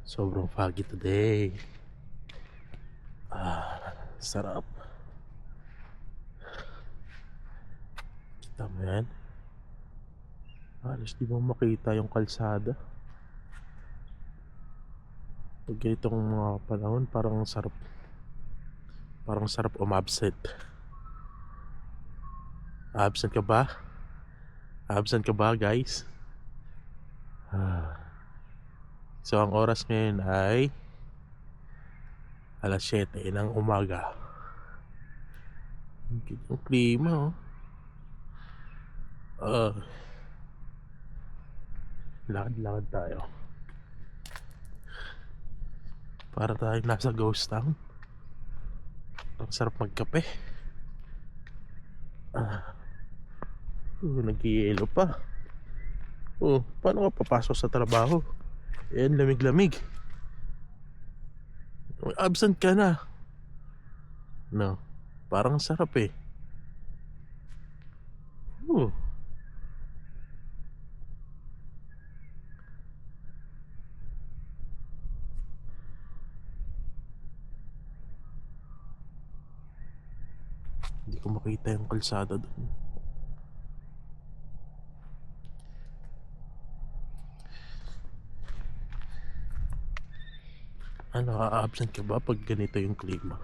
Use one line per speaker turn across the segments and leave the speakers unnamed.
Sobrang foggy today. Sarap. Kita mo yan? Halos di mo makita yung kalsada. Pag ganitong mga panahon, parang sarap. Parang sarap umabsent. Absent ka ba? Absent ka ba, guys? So, ang oras ngayon ay alas 7 ng umaga. Ang klima, oh. Lakad-lakad tayo. Para tayo nasa ghost town. Ang sarap magkape. Nag-ielo pa. Paano ka papasok sa trabaho? Yan, lamig-lamig. Absent ka na. No, parang sarap eh. Hindi ko makita yung kalsada doon. Absent ka ba pag ganito yung klima?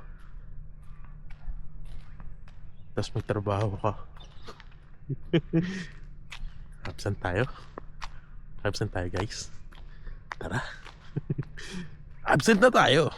Tapos may trabaho ka. Absent tayo? Absent tayo, guys. Tara. Absent na tayo.